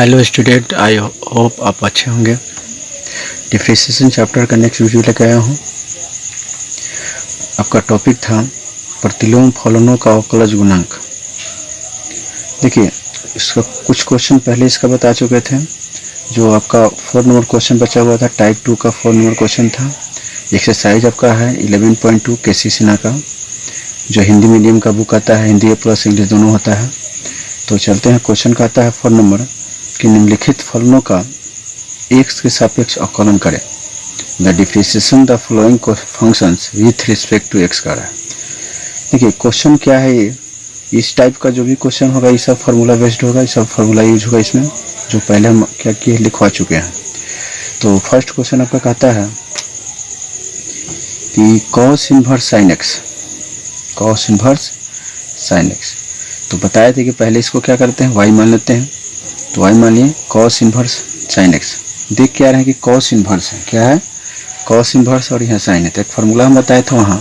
Hello student, I hope आप अच्छे होंगे। डिफरेंशिएशन चैप्टर का नेक्स्ट वीडियो लेकर आया हूँ। आपका टॉपिक था प्रतिलोम फलनों का अवकलज गुणांक। देखिए, इसका कुछ क्वेश्चन पहले इसका बता चुके थे। जो आपका 4 नंबर क्वेश्चन बचा हुआ था, टाइप 2 का 4 नंबर क्वेश्चन था। एक्सरसाइज आपका है 11.2 केसी सिन्हा का, जो हिंदी मीडियम का बुक आता है, हिंदी प्लस इंग्लिश दोनों होता है। तो चलते हैं, क्वेश्चन का आता है 4 नंबर कि निम्नलिखित फलनों का x के सापेक्ष अवकलन करें। The differentiation the following functions with respect to x का रहा है। देखिए, क्वेश्चन क्या है ये, इस टाइप का जो भी क्वेश्चन होगा ये सब फार्मूला बेस्ड होगा, ये सब फार्मूला यूज होगा इसमें, जो पहले हम क्या किए लिखवा चुके हैं। तो फर्स्ट क्वेश्चन आपका कहता है कि cos inverse sin x, cos inverse sin x। तो बताए थे कि पहले इसको क्या करते हैं, y मान लेते हैं। तो y मान लिए cos इनवर्स sin x। देख क्या रहे हैं कि cos इनवर्स है, क्या है cos इनवर्स, और यहाँ sin है। तो एक फार्मूला हम बताए थे, वहाँ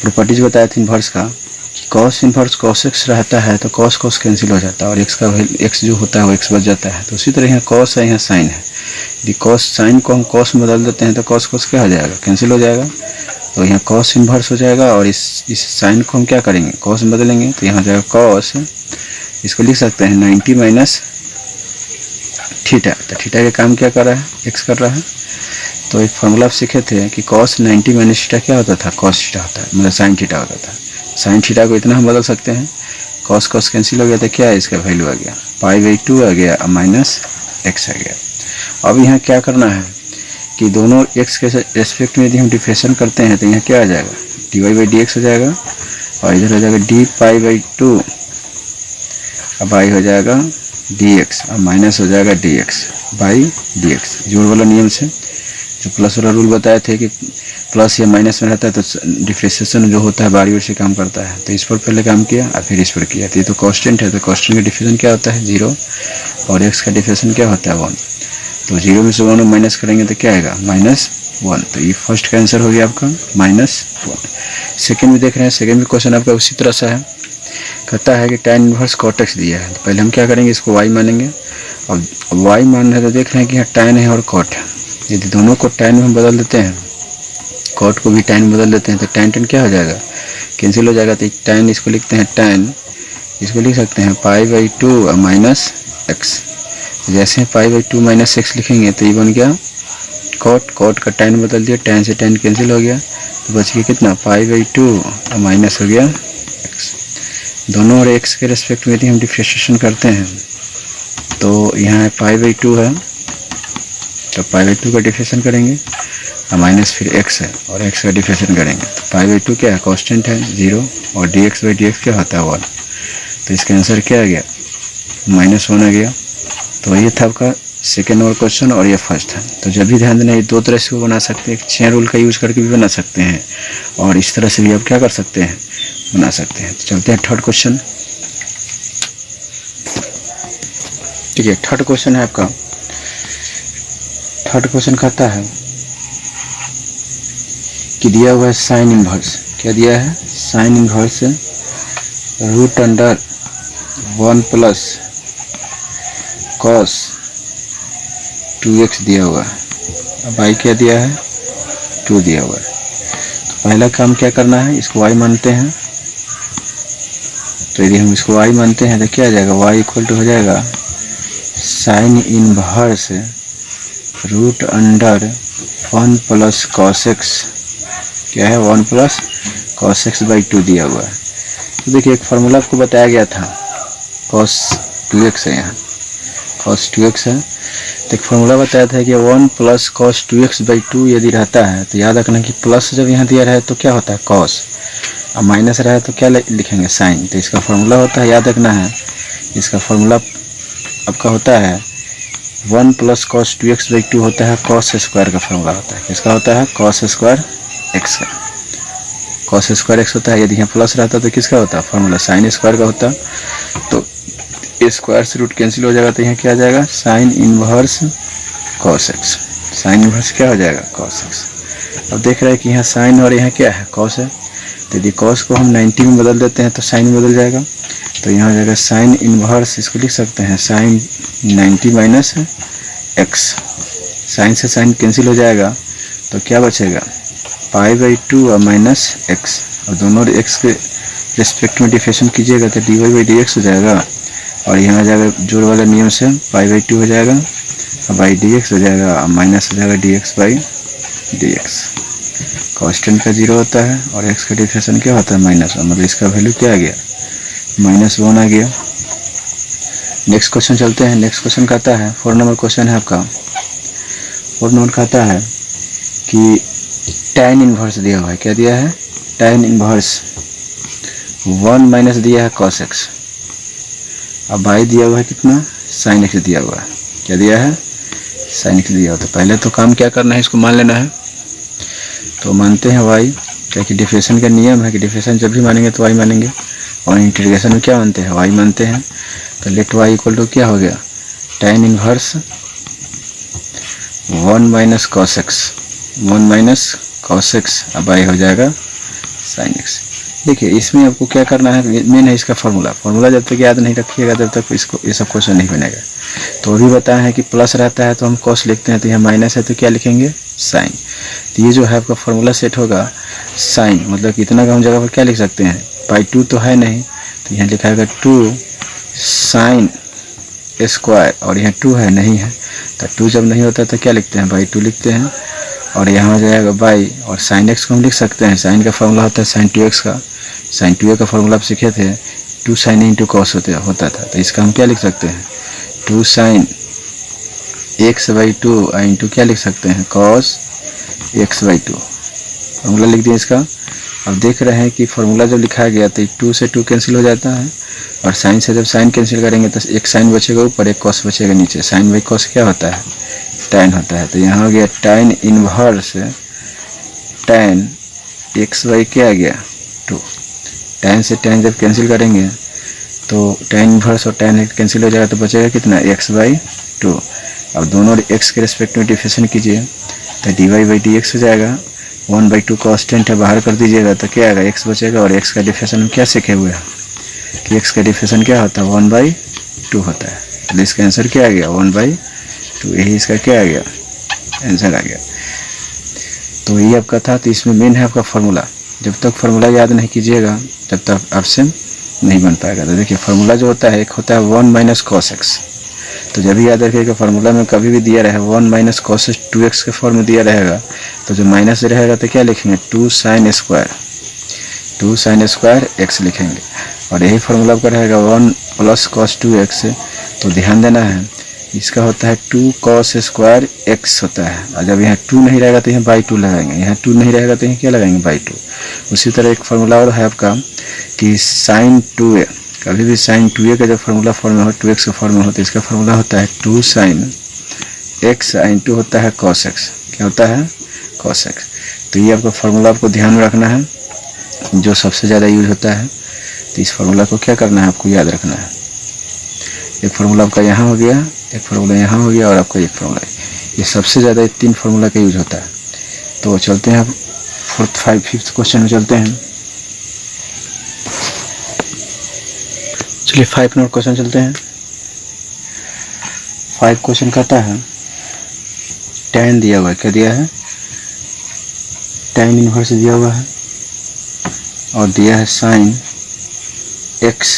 प्रॉपर्टीज बताए थे इनवर्स का कि cos इनवर्स cos x रहता है तो cos cos कैंसिल हो जाता है और x का x जो होता है वो x बच जाता है। तो उसी तरह यहाँ cos है, यहाँ sin है। यदि cos sin को हम cos में बदल देते हैं तो cos cos क्या हो जाएगा, कैंसिल हो जाएगा। तो यहाँ cos इनवर्स हो जाएगा और इस sin को हम क्या करेंगे, cos में बदलेंगे। तो यहाँ हो जाएगा cos, इसको लिख सकते हैं 90 माइनस थीटा। तो थीटा का काम क्या कर रहा है, x कर रहा है। तो एक फार्मूला आप सीखे थे कि cos 90 माइनस थीटा क्या होता था, cos थीटा होता है, मतलब sin थीटा होता था। sin थीटा को इतना हम बदल सकते हैं, cos cos कैंसिल हो गया तो क्या है, इसका वैल्यू आ गया π/2 आ गया और माइनस x आ गया। अब यहाँ क्या करना है कि दोनों x के रेस्पेक्ट में यदि हम डिफरेंशिएशन करते हैं तो यहाँ क्या आ जाएगा, dy/dx हो जाएगा और इधर हो जाएगा dπ/2 अब y हो जाएगा dx और माइनस हो जाएगा dx/dx। जोड़ वाला नियम से जो प्लस वाला रूल बताए थे कि प्लस या माइनस में रहता है तो डिफरेंशिएशन जो होता है बारी ओर से काम करता है। तो इस पर पहले काम किया और फिर इस पर किया। तो ये तो कांस्टेंट है, तो कांस्टेंट का डिफरेंशिएशन क्या होता है 0 और x का डिफरेंशिएशन क्या होता है 1। तो 0 में से 1 माइनस करेंगे तो क्या आएगा -1। तो ये फर्स्ट का आंसर हो गया आपका -1। सेकेंड में देख रहे हैं, सेकेंड में क्वेश्चन आपका उसी तरह से है। कहता है कि tan इनवर्स cot x दिया है। तो पहले हम क्या करेंगे, इसको y मानेंगे। और y मान रहे तो देख रहे हैं कि यहाँ tan है और cot है। यदि दोनों को tan में हम बदल देते हैं, cot को भी tan में बदल देते हैं तो tan क्या हो जाएगा, कैंसिल हो जाएगा। तो tan इसको लिखते हैं tan, इसको लिख सकते हैं π/2 और माइनस x। जैसे π/2 माइनस x लिखेंगे तो ये बन गया cot का tan बदल दिया, tan से tan कैंसिल हो गया तो बच गया कितना π/2 और माइनस हो गया x। दोनों और x के रेस्पेक्ट में यदि हम डिफरेंशिएशन करते हैं तो यहाँ π/2 है तो π/2 का डिफरेंशिएशन करेंगे और माइनस फिर x है और x का डिफरेंशिएशन करेंगे। तो π/2 क्या है, कांस्टेंट है 0 और dx/dx क्या होता है 1। तो इसका आंसर क्या आ गया, -1 आ गया। तो ये था आपका सेकेंड नंबर क्वेश्चन और ये फर्स्ट है। तो जब भी ध्यान देना, ये दो तरह से बना सकते हैं, चेन रूल का यूज करके भी बना सकते हैं और इस तरह से भी आप क्या कर सकते हैं, बना सकते हैं। तो चलते हैं थर्ड क्वेश्चन। ठीक है, थर्ड क्वेश्चन है आपका। थर्ड क्वेश्चन कहता है कि दिया हुआ है साइन इनवर्स, क्या दिया है, sine inverse √1 plus cos 2x दिया हुआ है। अब y क्या दिया है, 2 दिया हुआ है। तो पहला काम क्या करना है, इसको y मानते हैं। तो यदि हम इसको y मानते हैं तो क्या आ जाएगा, y इक्वल टू हो जाएगा sine inverse √1 plus cos x, क्या है 1 प्लस cos x/2 दिया हुआ है। तो देखिए, एक फार्मूला आपको बताया गया था, cos 2x है, यहाँ cos 2x है। तो एक फार्मूला बताया था कि 1 प्लस cos 2x/2 यदि रहता है तो याद रखना कि प्लस जब यहाँ दिया रहे तो क्या होता है cos, और माइनस रहे तो क्या लिखेंगे साइन। तो इसका फार्मूला होता है, याद रखना है, इसका फार्मूला आपका होता है 1 प्लस cos 2x/2 होता है cos स्क्वायर का फार्मूला होता है। किसका होता है, cos स्क्वायर x का, cos स्क्वायर x होता है। यदि यहाँ प्लस रहता तो किसका होता है, फार्मूला साइन स्क्वायर का होता। तो स्क्वायर से रूट कैंसिल हो जाएगा तो यहाँ क्या आ जाएगा, sine inverse cos x। Sine inverse क्या हो जाएगा, cos x। अब देख रहे हैं कि यहाँ साइन और यहाँ क्या है, cos है। तो यदि cos को हम 90 में बदल देते हैं तो साइन में बदल जाएगा। तो यहाँ हो जाएगा साइन इनवर्स, इसको लिख सकते हैं साइन 90 माइनस एक्स। साइन से साइन कैंसिल हो जाएगा तो क्या बचेगा, π/2 और माइनस एक्स, और दोनों एक्स के रिस्पेक्ट में डिफरेंशिएशन कीजिएगा तो dy/dx हो जाएगा, और यहाँ हो जाएगा जोड़ वाला नियम से π/2 हो जाएगा और dx हो जाएगा, और माइनस हो जाएगा dx/dx। कांस्टेंट का 0 होता है और x का डिफरेंशिएशन क्या होता है, -1, मतलब इसका वैल्यू क्या आ गया, -1 आ गया। नेक्स्ट क्वेश्चन चलते हैं। नेक्स्ट क्वेश्चन कहता है, 4 नंबर क्वेश्चन है आपका। 4 नंबर कहता है कि tan इनवर्स दिया हुआ है, क्या दिया है, tan इनवर्स 1 माइनस दिया है cos x, अब y दिया हुआ है कितना, sin x दिया हुआ है, क्या दिया है, sin x दिया हुआ। तो पहले तो काम क्या करना है, इसको मान लेना है। तो मानते हैं y, क्या कि डिफरेंशिएशन का नियम है कि डिफरेंशिएशन जब भी मानेंगे तो y मानेंगे, और इंटीग्रेशन में क्या मानते हैं, y मानते हैं। तो लेट y इक्वल टू क्या हो गया, tan inverse 1 minus cos x, 1 minus cos x, अब y हो जाएगा sin x। देखिए इसमें आपको क्या करना है, मेन है इसका फार्मूला जब तक याद नहीं रखिएगा तब तक इसको ये सब क्वेश्चन नहीं बनेगा। तो अभी बताया है कि प्लस रहता है तो हम cos लिखते हैं, तो यहाँ माइनस है तो क्या लिखेंगे, साइन। तो ये जो है आपका फार्मूला सेट होगा साइन, मतलब कि इतना का हम जगह पर क्या लिख सकते हैं, π/2 तो है नहीं, तो यहाँ लिखा है 2 साइन स्क्वायर, और यहाँ 2 है नहीं है, तो 2 जब नहीं होता तो क्या लिखते हैं, /2 लिखते हैं, और यहाँ हो जाएगा बाई, और साइन x को हम लिख सकते हैं, साइन का फार्मूला होता है sin 2x का, sin 2a का फार्मूला आप सीखे थे, 2 sin इंटू कॉस होता था, तो इसका हम क्या लिख सकते हैं, 2 sin x/2 इंटू क्या लिख सकते हैं, cos x/2, फार्मूला लिख दिया इसका। अब देख रहे हैं कि फार्मूला जब लिखा गया तो 2 से 2 कैंसिल हो जाता है, और साइन से जब साइन कैंसिल करेंगे तो एक साइन बचेगा ऊपर, एक कॉस बचेगा नीचे, साइन बाई कॉस क्या होता है, tan होता है। तो यहाँ हो गया tan इनवर्स tan x/, क्या आ गया 2, tan से tan जब कैंसिल करेंगे तो tan इनवर्स और tan कैंसिल हो जाएगा, तो बचेगा कितना, x/2। अब दोनों x के रिस्पेक्ट में डिफरेंशिएशन कीजिए तो dy/dx हो जाएगा, 1/2 कांस्टेंट है, बाहर कर दीजिएगा तो क्या आएगा, x बचेगा, और x का डिफरेंशिएशन हम क्या सीखे हुए हैं कि x का डिफरेंशिएशन क्या होता है, 1/2 होता है। तो इसका आंसर क्या आ गया, 1/2, यही इसका क्या आ गया, आंसर आ गया। तो ये आपका था। तो इसमें मेन है आपका फार्मूला, जब तक फार्मूला याद नहीं कीजिएगा तब तक आपसे नहीं बन पाएगा। तो देखिए फार्मूला जो होता है, एक होता है 1 माइनस cos x, तो जब भी याद रखिएगा फार्मूला में कभी भी दिया रहे 1 माइनस cos 2x के फॉर्म में दिया रहेगा, तो जो माइनस रहेगा तो क्या लिखेंगे, 2 sin स्क्वायर x लिखेंगे, और यही फार्मूला आपका रहेगा 1 प्लस cos 2x। तो ध्यान देना है, इसका होता है 2 cos स्क्वायर x होता है, और जब यहाँ 2 नहीं रहेगा तो यहाँ /2 लगाएंगे, यहाँ 2 नहीं रहेगा तो यहाँ क्या लगाएंगे, /2। उसी तरह एक फार्मूला और है आपका कि sin 2a, कभी भी sin 2a का जब फार्मूला फॉर्म में हो, 2x का फॉर्म में हो, तो इसका फार्मूला होता है 2 sin x इंटू होता है cos x, क्या होता है, cos x। तो ये आपका फार्मूला आपको ध्यान में रखना है, जो सबसे ज़्यादा यूज होता है। तो इस फार्मूला को क्या करना है, आपको याद रखना है। एक फार्मूला आपका यहाँ हो गया, एक फार्मूला यहाँ हो गया, और आपका एक फार्मूला, ये सबसे ज़्यादा 3 फार्मूला का यूज होता है। तो चलते हैं आप 5th क्वेश्चन में चलते हैं। चलिए 5 नंबर क्वेश्चन चलते हैं। 5 क्वेश्चन कहता है, tan दिया हुआ है, क्या दिया है, tan इनवर्स दिया हुआ है, और दिया है sin x,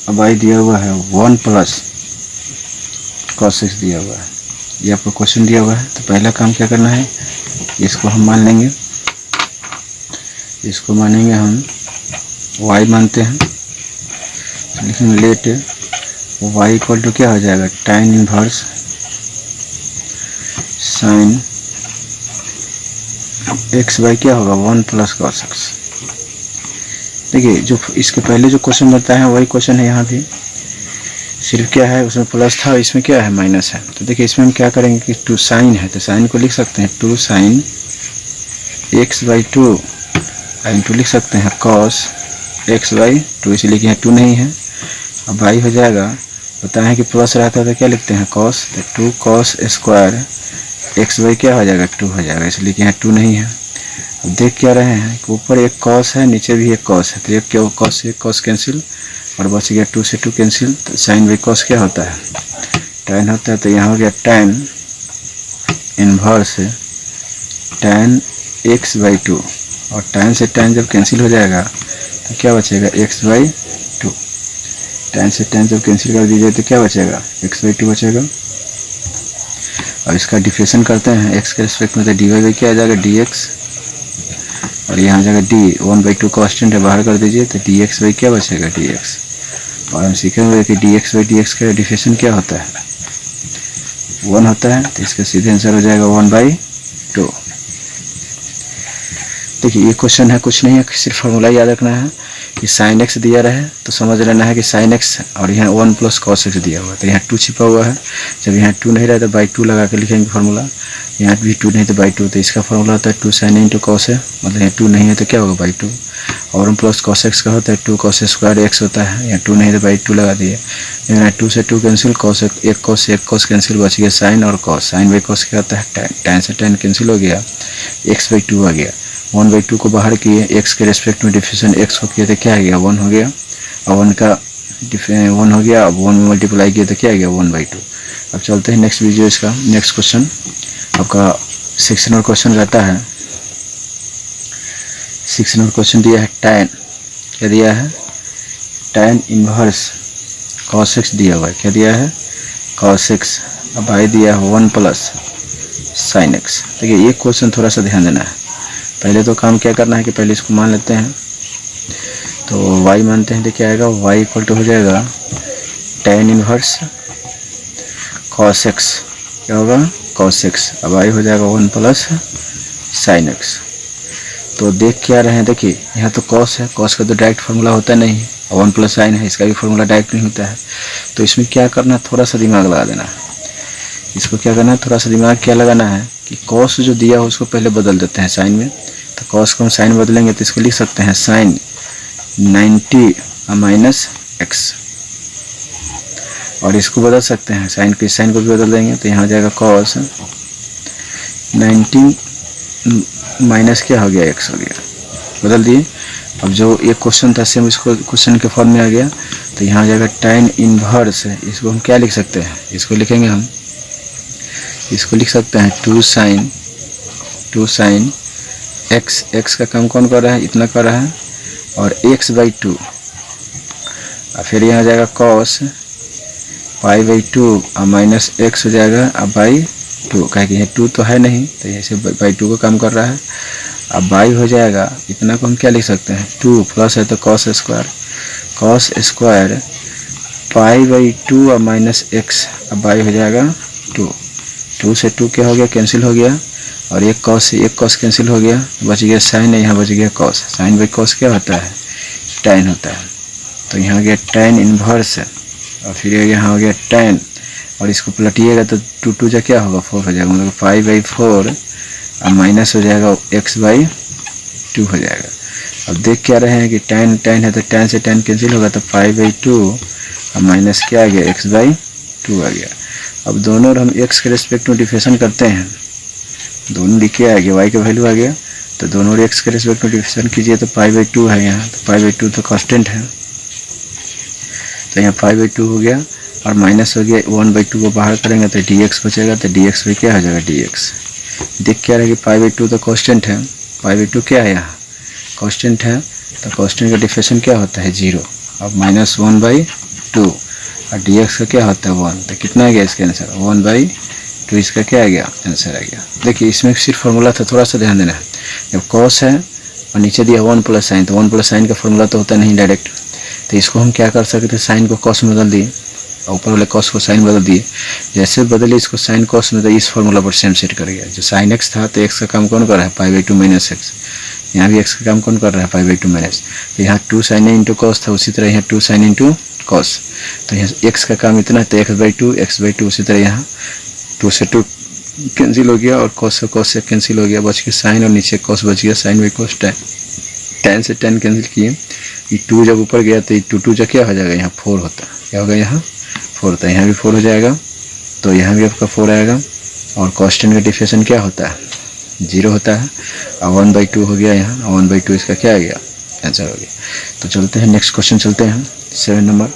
अब y दिया हुआ है 1 प्लस cos x दिया हुआ है। ये आपको क्वेश्चन दिया हुआ है। तो पहला काम क्या करना है, इसको हम मान लेंगे, इसको मानेंगे हम y मानते हैं, लेकिन लेट y इक्वल टू क्या हो जाएगा, tan इनवर्स sin x/, क्या होगा, 1 प्लस cos x। देखिए जो इसके पहले जो क्वेश्चन बताया है वही क्वेश्चन है, यहाँ भी सिर्फ क्या है, उसमें प्लस था, इसमें क्या है, माइनस है। तो देखिए इसमें हम क्या करेंगे कि 2 sin है, तो sin को लिख सकते हैं 2 sin x/2 इंटू लिख सकते हैं cos x/2, इसलिए कि यहाँ 2 नहीं है, अब y हो जाएगा, बताएं कि प्लस रहता है तो क्या लिखते हैं cos, तो 2 cos स्क्वायर x/, क्या हो जाएगा, 2 हो जाएगा, इसलिए कि यहाँ 2 नहीं है। अब देख क्या रहे हैं कि ऊपर एक cos है, नीचे भी एक cos है, तो एक क्या cos से cos कैंसिल, और बच गया 2 से 2 कैंसिल, तो साइन बाई कॉस क्या होता है, tan होता है। तो यहाँ हो गया tan inverse tan x by 2, और tan से tan जब कैंसिल हो जाएगा तो क्या बचेगा x बाई 2। tan से tan जब कैंसिल कर दीजिए तो क्या बचेगा, x बाई 2 बचेगा। अब इसका डिफरेंशिएशन करते हैं x के रिस्पेक्ट में, तो डी वाई बाई क्या आ जाएगा dx, और यहाँ जाएगा d 1/2 कांस्टेंट है, बाहर कर दीजिए तो dx बाई क्या बचेगा dx। और हम सीखेंगे कि dx बाई dx का डिफरेंशिएशन क्या होता है, 1 होता है। तो इसका सीधे आंसर हो जाएगा 1/2। देखिए ये क्वेश्चन है, कुछ नहीं है, सिर्फ फॉर्मूला याद रखना है कि साइन एक्स दिया रहे तो समझ लेना है कि साइन एक्स, और यहाँ 1 प्लस कॉस एक्स दिया हुआ है, तो यहाँ 2 छिपा हुआ है। जब यहाँ 2 नहीं रहा तो बाई 2 लगा के लिखेंगे फार्मूला, यहाँ भी 2 नहीं तो बाई 2, तो इसका फार्मूला होता है 2 साइन इंटू कॉस है, मतलब यहाँ 2 नहीं है तो क्या होगा बाई 2। और 1 प्लस कॉस एक्स का होता है 2 कॉस स्क्वायर एक्स होता है, यहाँ 2 नहीं तो बाई 2 लगा दिए, यहाँ 2 से 2 कैंसिल, कॉस एक कॉस कैंसिल, बच गया साइन और कॉस। साइन बाई कॉस क्या होता है tan, tan से tan कैंसिल हो गया, x बाई 2 आ गया, 1/2 को बाहर किए, x के रेस्पेक्ट में डिफरेंशिएशन x को किए तो क्या आ गया 1 हो गया, और 1 का 1 हो गया, अब 1 में मल्टीप्लाई किए तो क्या आ गया 1/2। अब चलते हैं नेक्स्ट वीडियो, इसका नेक्स्ट क्वेश्चन आपका 6 नंबर क्वेश्चन रहता है। 6 नंबर क्वेश्चन दिया है tan, क्या दिया है tan इनवर्स cos x दिया हुआ है, क्या दिया है cos x, अब आई दिया है 1 प्लस sin x। देखिए ये क्वेश्चन थोड़ा सा ध्यान देना है, पहले तो काम क्या करना है कि पहले इसको मान लेते हैं, तो y मानते हैं तो क्या आएगा, y इक्वल टू हो जाएगा tan इनवर्स cos x, क्या होगा cos x, अब y हो जाएगा 1 प्लस sin x। तो देख क्या रहे हैं, देखिए यहाँ तो cos है, cos का तो डायरेक्ट फार्मूला होता नहीं, और 1 प्लस साइन है, इसका भी फार्मूला डायरेक्ट नहीं होता है। तो इसमें क्या करना है, थोड़ा सा दिमाग लगा देना है, इसको क्या करना है, थोड़ा सा दिमाग क्या लगाना है कि cos जो दिया हो उसको पहले बदल देते हैं साइन में। तो cos को हम साइन बदलेंगे तो इसको लिख सकते हैं साइन 90 माइनस एक्स, और इसको बदल सकते हैं साइन को भी बदल देंगे, तो यहाँ हो जाएगा cos 90 माइनस क्या हो गया एक्स हो गया, बदल दिए। अब जो एक क्वेश्चन था सेम इसको क्वेश्चन के फॉर्म में आ गया, तो यहाँ हो जाएगा tan इनवर्स, इसको हम क्या लिख सकते हैं, इसको लिखेंगे हम, इसको लिख सकते हैं 2 साइन x का काम कौन कर रहा है, इतना कर रहा है, और x बाई 2, और फिर यहाँ हो जाएगा cos पाई बाई 2 और माइनस x हो जाएगा अब बाई 2, कहे कि ये 2 तो है नहीं, तो यहाँ से बाई 2 का काम कर रहा है। अब बाई हो जाएगा, इतना को हम क्या लिख सकते हैं 2 प्लस है तो cos स्क्वायर पाई बाई 2 और माइनस x, अब बाई हो जाएगा 2 से 2 क्या हो गया कैंसिल हो गया, और एक cos से एक cos कैंसिल हो गया, बच गया साइन है, यहाँ बच गया cos। साइन बाई cos क्या होता है tan होता है, तो यहाँ हो गया tan इनवर्स, और फिर यहाँ हो गया tan, और इसको पलटिएगा तो 2 जा क्या होगा 4 हो जाएगा, मतलब पाई बाई 4 और माइनस हो जाएगा x बाई 2 हो जाएगा। अब देख क्या रहे हैं कि tan है तो tan से tan कैंसिल होगा, तो पाई बाई 2 और माइनस क्या आ गया x बाई 2 आ गया। अब दोनों हम x के रेस्पेक्ट में डिफरेंशिएशन करते हैं, दोनों लिखे आ गया, y का वैल्यू आ गया, तो दोनों x के रेस्पेक्ट में डिफरेंशिएशन कीजिए तो पाई बाई 2 है यहाँ, तो पाई बाई 2 तो कांस्टेंट है, तो यहाँ पाई बाई 2 हो गया, और माइनस हो गया 1/2 को बाहर करेंगे तो dx बचेगा, तो dx बाई क्या हो जाएगा dx। देख क्या रहेगा पाई बाई 2 तो कांस्टेंट है, पाई बाई 2 क्या है यहाँ कांस्टेंट है, तो कांस्टेंट का डिफरेंशिएशन क्या होता है 0, अब माइनस 1/2, और dx का क्या होता है 1, तो कितना आ गया इसका आंसर 1/2, इसका क्या आ गया आंसर आ गया। देखिए इसमें सिर्फ फार्मूला था, थोड़ा सा ध्यान देना है, जब cos है और नीचे दिया 1 प्लस साइन, तो 1 प्लस साइन का फार्मूला तो होता नहीं डायरेक्ट, तो इसको हम क्या कर सकते हैं, साइन को cos में बदल दिए, ऊपर वाले cos को साइन बदल दिए, जैसे बदले इसको साइन cos में, तो इस फार्मूला पर सेम सेट कर गया। जो साइन x था तो x का काम कौन कर रहा है पाई बाई 2 माइनस एक्स, यहाँ भी x का काम कौन कर रहा है पाई बाई 2 माइनस, तो यहाँ 2 साइन इंटू कॉस था, उसी तरह यहाँ 2 साइन इंटू कॉस, तो यहाँ x का काम इतना, तो x बाई 2 उसी तरह यहाँ 2 से 2 कैंसिल हो गया, और cos से कैंसिल हो गया, बच गया साइन, और नीचे cos बच गया साइन बाई cos, tan से tan कैंसिल किए, ये 2 जब ऊपर गया तो ये 2 जब क्या हो जाएगा यहाँ 4 होता है, क्या होगा यहाँ 4 होता है, यहाँ भी 4 हो जाएगा, तो यहाँ भी आपका 4 आएगा, और कांस्टेंट का डिफरेंशिएशन क्या होता है 0 होता है, और 1/2 हो गया यहाँ, 1/2 इसका क्या आ गया आंसर हो गया। तो चलते हैं नेक्स्ट क्वेश्चन चलते हैं। 7 नंबर